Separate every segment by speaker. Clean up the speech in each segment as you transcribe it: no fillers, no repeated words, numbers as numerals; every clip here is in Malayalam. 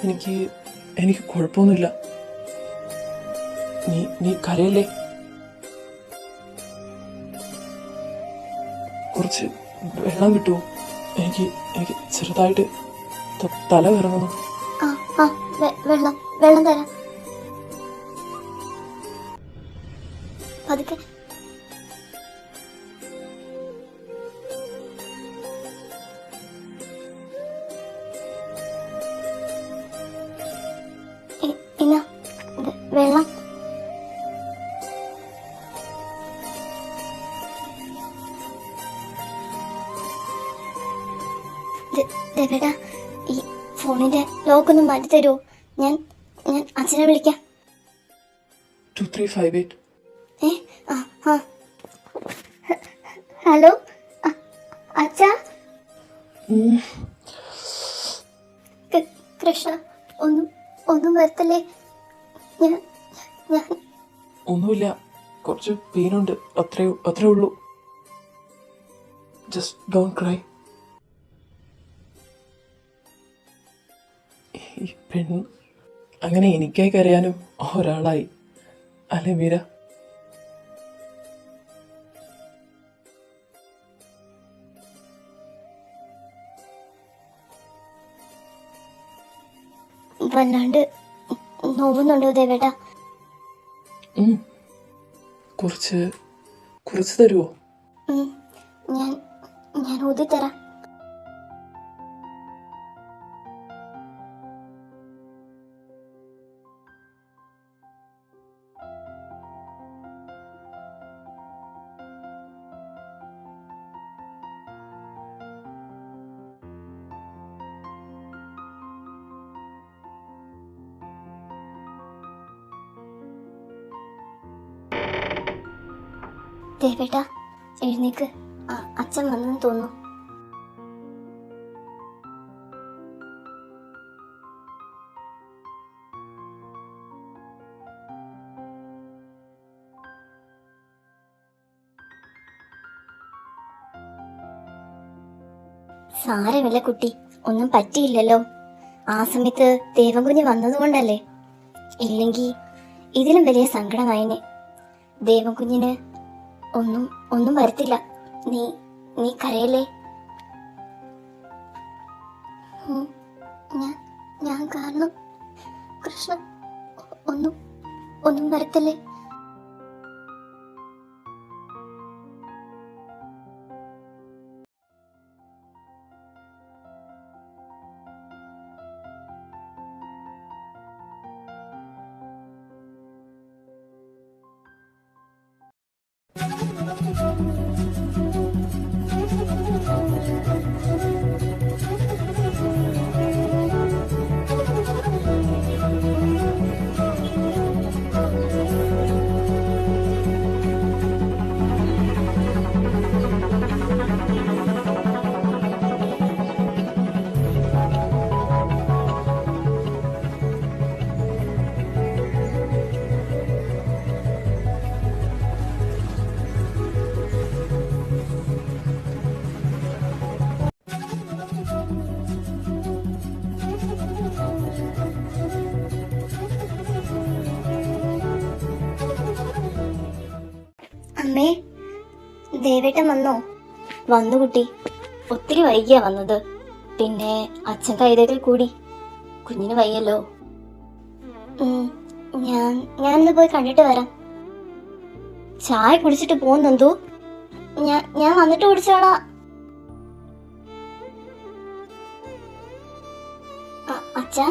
Speaker 1: എനിക്ക് എനിക്ക് കുഴപ്പമൊന്നുമില്ല. നീ കരയല്ലേ? കുറച്ച് വെള്ളം കിട്ടുമോ? എനിക്ക് എനിക്ക് ചെറുതായിട്ട് തല കറങ്ങുന്നു.
Speaker 2: വെള്ളം വെള്ളം തരാം. പതുക്കെ. ഇല്ല, വെള്ളം. ദേവേട്ടാ, ഈ ഫോണിന്റെ ലോക്കൊന്നും മാറ്റി തരുമോ? ഞാൻ അച്ഛനെ വിളിക്കാം.
Speaker 1: 2358.
Speaker 2: ഹലോ അച്ഛാ. കൃഷ്ണ, ഒന്നും വരത്തല്ലേ? ഞാൻ
Speaker 1: ഒന്നുമില്ല, കുറച്ച് പെയിനുണ്ട്, അത്രേ ഉള്ളൂ. Just don't cry. ഈ പെണ്ണ് അങ്ങനെ എനിക്കായി കരയാനും ഒരാളായി അല്ലേ മീര?
Speaker 2: വല്ലാണ്ട് നോവുന്നുണ്ടോ ദേവേട്ടാ?
Speaker 1: കുറച്ച് തരുമോ?
Speaker 2: ഞാൻ ഊതിത്തരാം. ദേവേട്ടാ, എഴുന്നേക്ക്. അച്ഛൻ വന്നെന്ന് തോന്നുന്നു. സാരമില്ല കുട്ടി, ഒന്നും പറ്റിയില്ലല്ലോ. ആ സമയത്ത് ദേവൻകുഞ്ഞ് വന്നതുകൊണ്ടല്ലേ, ഇല്ലെങ്കിൽ ഇതിലും വലിയ സങ്കടമായിനെ. ദേവൻകുഞ്ഞിന് ഒന്നും വരത്തില്ല. നീ കരയല്ലേ? ഞാൻ കാരണം കൃഷ്ണ ഒന്നും വരത്തില്ലേ? അമ്മേ, ദേവേട്ടൻ വന്നോ? വന്നു കുട്ടി, ഒത്തിരി വൈകിയാ വന്നത്. പിന്നെ അച്ഛൻ കൈതകൾ കൂടി, കുഞ്ഞിന് വയ്യല്ലോ. ഞാനൊന്ന് പോയി കണ്ടിട്ട് വരാം. ചായ കുടിച്ചിട്ട് പോകുന്നു. ഞാൻ വന്നിട്ട് കുടിച്ചോളാം. അച്ഛാ,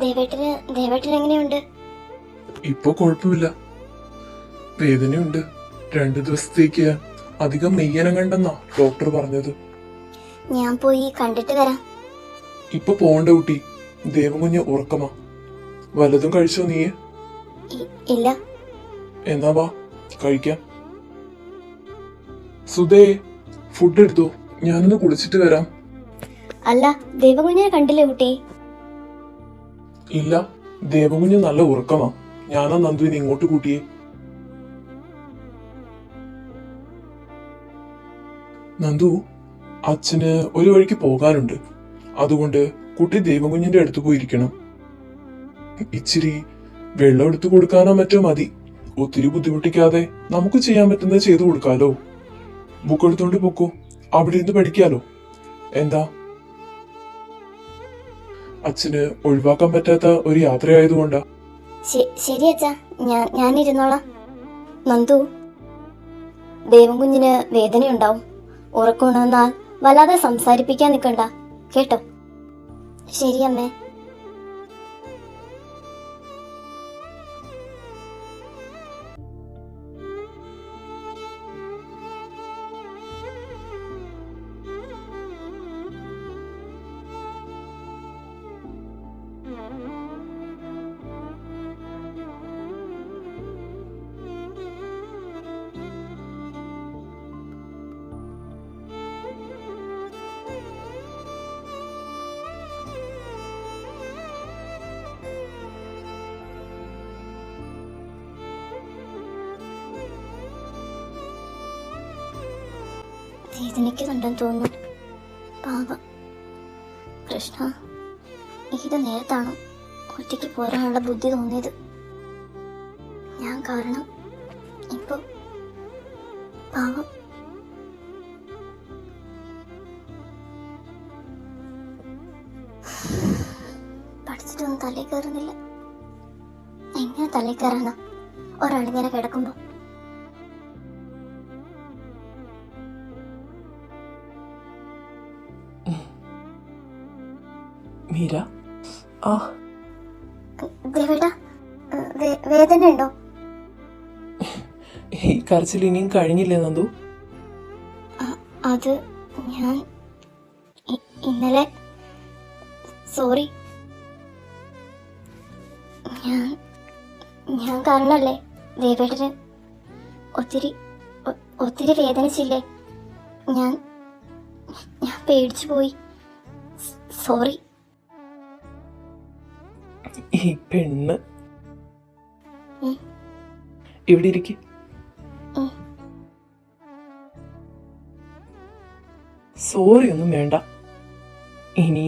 Speaker 2: ദേവേട്ടന് എങ്ങനെയുണ്ട്?
Speaker 1: ഇപ്പൊ കുഴപ്പമില്ല, വേദനയുണ്ട്. 2 ദിവസത്തേക്ക് അധികം നെയ്യനം കണ്ടെന്നാ ഡോക്ടർ പറഞ്ഞത്.
Speaker 2: ഞാൻ പോയി കണ്ടിട്ട് വരാം.
Speaker 1: ഇപ്പൊ പോണ്ട കുട്ടി, ദേവകുഞ്ഞ് ഉറക്കമാ. വല്ലതും കഴിച്ചോ നീ?
Speaker 2: ഇല്ല.
Speaker 1: എന്നാ വാ കഴിക്കാം. സുധേ, ഫുഡ് എടുത്തോ, ഞാനൊന്ന് കുളിച്ചിട്ട് വരാം.
Speaker 2: അല്ല, ദേവകുഞ്ഞിനെ കണ്ടില്ലേ കുട്ടി?
Speaker 1: ഇല്ല, ദേവകുഞ്ഞ് നല്ല ഉറക്കമാ. ഞാനാ നന്ദുവിനെ ഇങ്ങോട്ട് കൂട്ടിയേ. നന്ദു,
Speaker 3: അച്ഛന് ഒരു വഴിക്ക് പോകാനുണ്ട്. അതുകൊണ്ട് കുട്ടി ദൈവകുഞ്ഞിന്റെ അടുത്ത് പോയിരിക്കണം. ഇച്ചിരി വെള്ളം എടുത്തു കൊടുക്കാനോ മറ്റോ മതി. ഒത്തിരി ബുദ്ധിമുട്ടിക്കാതെ നമുക്ക് ചെയ്യാൻ പറ്റുന്നത് ചെയ്തു കൊടുക്കാലോ. ബുക്ക് എടുത്തോണ്ട് പൊക്കോ, അവിടെ ഇരുന്ന് പഠിക്കാലോ. എന്താ? അച്ഛന് ഒഴിവാക്കാൻ പറ്റാത്ത ഒരു യാത്രയായതുകൊണ്ടാ.
Speaker 2: ശരി അച്ഛാ, ഞാൻ ഇരുന്നോളാം. നന്ദു, ദൈവം കുഞ്ഞിന് വേദനയുണ്ടാവും. ഉറക്കമുണർന്നാൽ വല്ലാതെ സംസാരിപ്പിക്കാൻ നിൽക്കണ്ട കേട്ടോ. ശരി അമ്മേ. വേദനിക്കുന്നുണ്ടെന്ന് തോന്നുന്നു. പാപം. കൃഷ്ണ, ഇത് നേരത്താണോ ഒറ്റയ്ക്ക് പോരാനുള്ള ബുദ്ധി തോന്നിയത്? ഞാൻ കാരണം ഇപ്പൊ പാവം. പഠിച്ചിട്ടൊന്നും തലയിൽ കയറുന്നില്ല. എങ്ങനെ തലയിൽ കയറാനാ ഒരാളിങ്ങനെ കിടക്കുമ്പോ?
Speaker 1: മീര, ആ
Speaker 2: ദേവേട്ടാ, വേദന ഉണ്ടോ?
Speaker 1: ഈ കരച്ചിൽ ഇനിയും കഴിഞ്ഞില്ലേ നന്ദു?
Speaker 2: അത് ഞാൻ ഇന്നലെ, സോറി, ഞാൻ കാരണല്ലേ ദേവേട്ടന് ഒത്തിരി വേദനിച്ചില്ലേ? ഞാൻ പേടിച്ചു പോയി. സോറി.
Speaker 1: ഈ പെണ്ണ് ഇവിടെ ഇരിക്കും. സോറി ഒന്നും വേണ്ട. ഇനി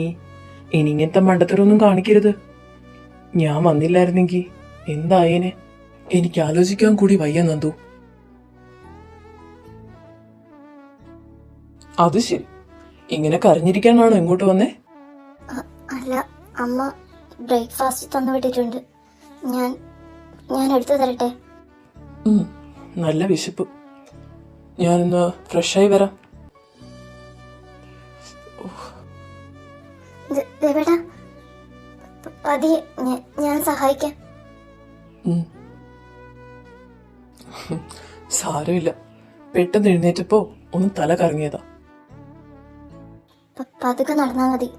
Speaker 1: ഇങ്ങനത്തെ മണ്ടത്തരൊന്നും കാണിക്കരുത്. ഞാൻ വന്നില്ലായിരുന്നെങ്കിൽ എന്തായേനെ? എനിക്ക് ആലോചിക്കാൻ കൂടി വയ്യ നന്ദു. അത് ശരി, ഇങ്ങനെ കരഞ്ഞിരിക്കാനാണോ ഇങ്ങോട്ട് വന്നേ?
Speaker 2: അല്ല, അമ്മ ബ്രേക്ക്ഫാസ്റ്റ് തന്നു വിട്ടിട്ടുണ്ട്. ഞാൻ എടുത്തു തരട്ടെ?
Speaker 1: നല്ല വിശപ്പ്. ഞാനൊന്ന് ഫ്രഷായി വരാം.
Speaker 2: ദേവേട്ടാ, പതിയെ ഞാൻ സഹായിക്കാം.
Speaker 1: സാരമില്ല, പെട്ടെന്ന് എഴുന്നേറ്റപ്പോ ഒന്ന് തല കറങ്ങിയതാ.
Speaker 2: പതുക്കെ നടന്നാ മതി.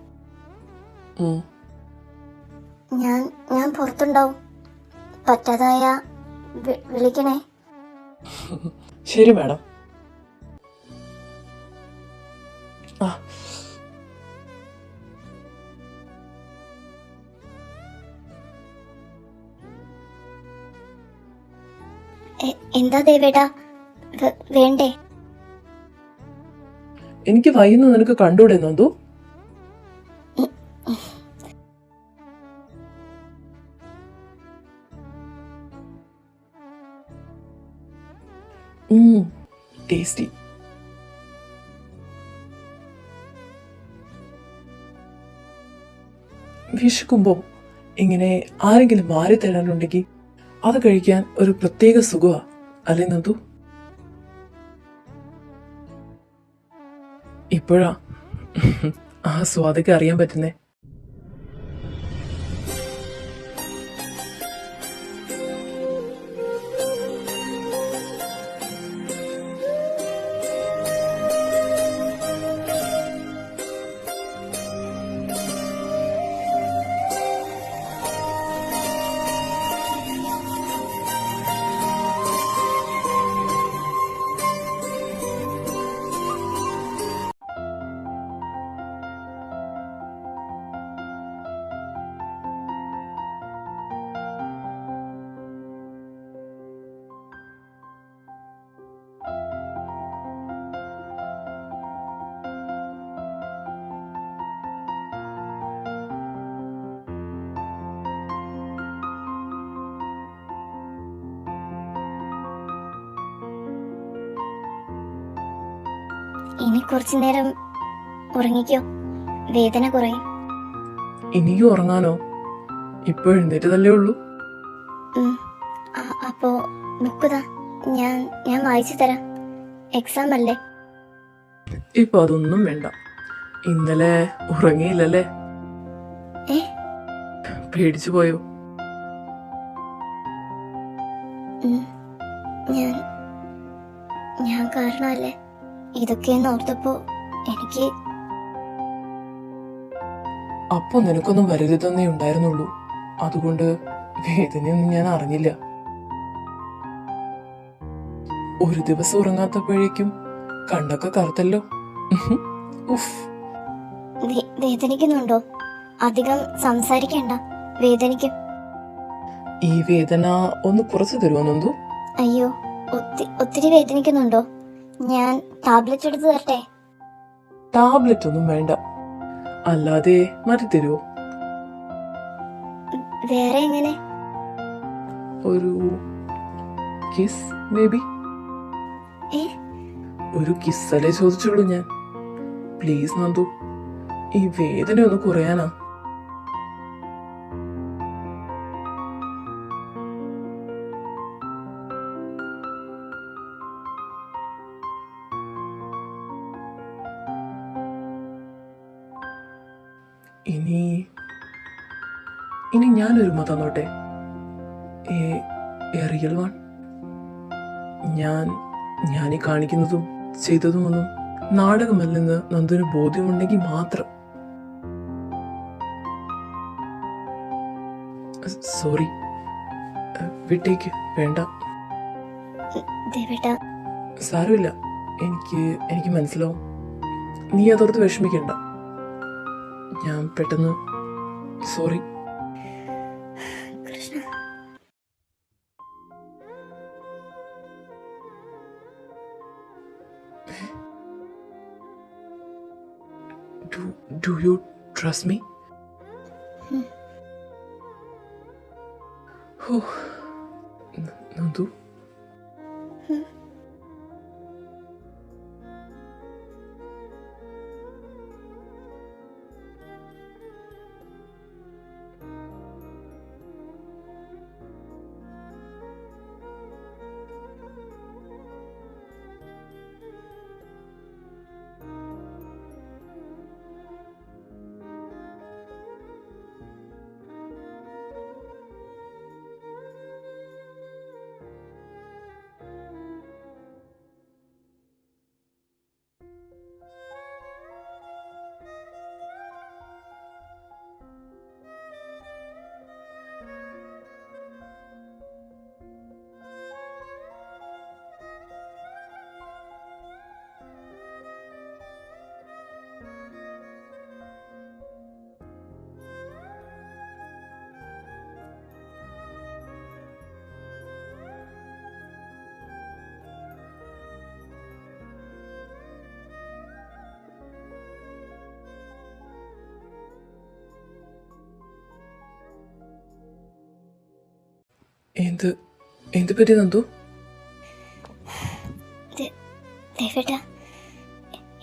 Speaker 2: ഞാൻ പുറത്തുണ്ടാവും. പറ്റാതായ വിളിക്കണേ.
Speaker 1: ശരി മാഡം.
Speaker 2: എന്താ ദേവേട്ടാ, വേണ്ടേ?
Speaker 1: എനിക്ക് വൈകുന്നു നിനക്ക് കണ്ടൂടെ നന്ദു? ടേസ്റ്റി. വിശക്കുമ്പോ ഇങ്ങനെ ആരെങ്കിലും മാറി തരാനുണ്ടെങ്കിൽ അത് കഴിക്കാൻ ഒരു പ്രത്യേക സുഖമാ അല്ലേ നന്ദു? ഇപ്പോഴാ ആ സ്വാദൊക്കെ അറിയാൻ പറ്റുന്നേ.
Speaker 2: ഇനി കുറച്ചു നേരം ഉറങ്ങിക്കോ, വേദന കുറയും.
Speaker 1: ഇനിയും ഉറങ്ങാനോ? ഇപ്പൊ എഴുന്നേറ്റതല്ലേ ഉള്ളൂ.
Speaker 2: അപ്പോ ബുക്കുതാ, ഞാൻ വായിച്ചു തരാം. എക്സാം അല്ലേ?
Speaker 1: ഇപ്പൊ അതൊന്നും വേണ്ട. ഇന്നലെ ഉറങ്ങിയില്ലല്ലേ?
Speaker 2: ഏ
Speaker 1: പേടിച്ചു പോയോ?
Speaker 2: ഞാൻ കാരണമല്ലേ ഇതൊക്കെയെന്ന് ഓർത്തപ്പോ എനിക്ക്.
Speaker 1: അപ്പൊ നിനക്കൊന്നും വരരുതെന്നേ ഉണ്ടായിരുന്നുള്ളൂ. അതുകൊണ്ട് വേദനയൊന്നും ഞാൻ അറിഞ്ഞില്ല. ഒരു ദിവസം ഉറങ്ങാത്തപ്പോഴേക്കും കണ്ണൊക്കെ കറുത്തല്ലോ. ഉഫ്.
Speaker 2: വേദനിക്കുന്നുണ്ടോ? അധികം സംസാരിക്കണ്ട, വേദനിക്കും.
Speaker 1: ഈ വേദന ഒന്ന് കുറച്ചു തരുമോ നന്ദു?
Speaker 2: അയ്യോ, ഒത്തിരി വേദനിക്കുന്നുണ്ടോ? ഞാൻ ടാബ്ലറ്റ് എടുത്ത് തരട്ടെ?
Speaker 1: ടാബ്ലറ്റ് ഒന്നും വേണ്ട, അല്ലാതെ മാറ്റി തരുമോ?
Speaker 2: വേറെ എങ്ങനെ?
Speaker 1: ഒരു കിസ് മേ ബി. ഒരു കിസ്സല്ലേ ചോദിച്ചുള്ളൂ ഞാൻ. പ്ലീസ് നന്ദു, ഈ വേദന ഒന്ന് കുറയാനാ. ഇനി ഞാനൊരു തന്നോട്ടെ. Real one. ഞാൻ ഈ കാണിക്കുന്നതും ചെയ്തതുമൊന്നും നാടകമല്ലെന്ന് നന്ദുവിന് ബോധ്യമുണ്ടെങ്കിൽ മാത്രം. സോറി, വിട്ടേക്ക്, വേണ്ട. സാരമില്ല, എനിക്ക് മനസ്സിലാവും. നീ അതോർത്ത് വിഷമിക്കണ്ട. ഞാൻ പെട്ടെന്ന് sorry. Do you trust me? Nandu? എന്ത് പറ്റി നന്ദു?
Speaker 2: ദേവേട്ടാ,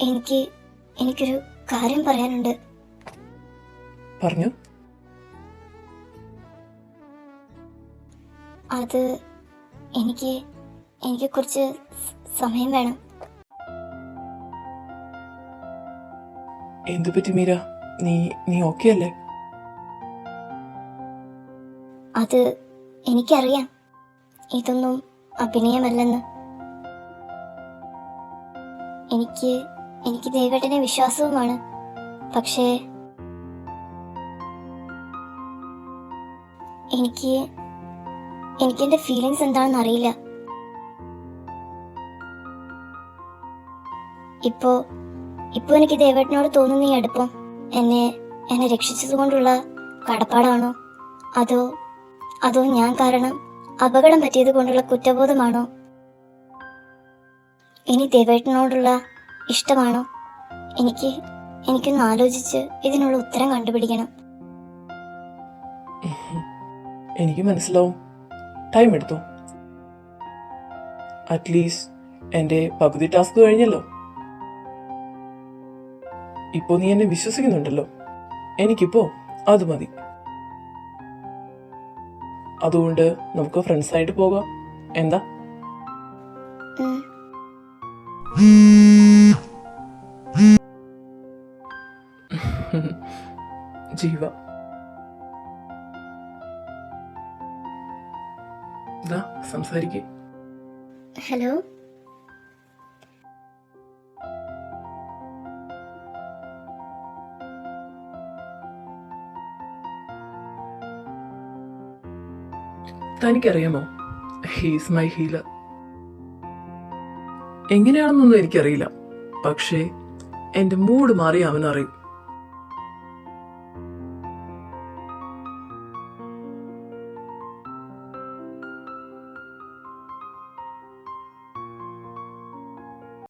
Speaker 2: എനിക്കൊരു കാര്യം പറയാനുണ്ട്.
Speaker 1: പറഞ്ഞു.
Speaker 2: അത് എനിക്ക് കുറച്ച് സമയം വേണം.
Speaker 1: എന്തു പറ്റി മീര? നീ ഓക്കെ അല്ലേ?
Speaker 2: അത് എനിക്കറിയാം, ഇതൊന്നും അഭിനയമല്ലെന്ന്. എനിക്ക് ദേവേട്ടനെ വിശ്വാസവുമാണ്. പക്ഷേ എനിക്ക് എന്റെ ഫീലിങ്സ് എന്താണെന്ന് അറിയില്ല. ഇപ്പോ എനിക്ക് ദേവേട്ടനോട് തോന്നുന്ന ഈ അടുപ്പം എന്നെ രക്ഷിച്ചത് കൊണ്ടുള്ള കടപ്പാടാണോ, അതോ ഞാൻ കാരണം അപകടം പറ്റിയത് കൊണ്ടുള്ള കുറ്റബോധമാണോ? ഇനി ദേവേട്ടനോടുള്ള ഇഷ്ടമാണോ? എനിക്കൊന്ന് ആലോചിച്ച് ഇതിനുള്ള ഉത്തരം കണ്ടുപിടിക്കണം.
Speaker 1: എനിക്ക് മനസ്സിലാവും. ടൈം എടുത്തോ. അറ്റ്ലീസ്റ്റ് എൻ്റെ പകുതി ടാസ്ക് കഴിഞ്ഞല്ലോ. ഇപ്പോ നീ എന്നെ വിശ്വസിക്കുന്നുണ്ടല്ലോ. എനിക്കിപ്പോ അത് മതി. അതുകൊണ്ട് നമുക്ക് ഫ്രണ്ട്സ് ആയിട്ട് പോകാം. എന്താ?
Speaker 2: ഉം.
Speaker 1: ജീവ, ദാ സംസാരിക്കേ.
Speaker 2: ഹലോ.
Speaker 1: തനിക്കറിയാമോ, ഹീസ് മൈ ഹീലർ. എങ്ങനെയാണെന്നൊന്നും എനിക്കറിയില്ല, പക്ഷേ എന്റെ മൂഡ് മാറി അവനറിയും.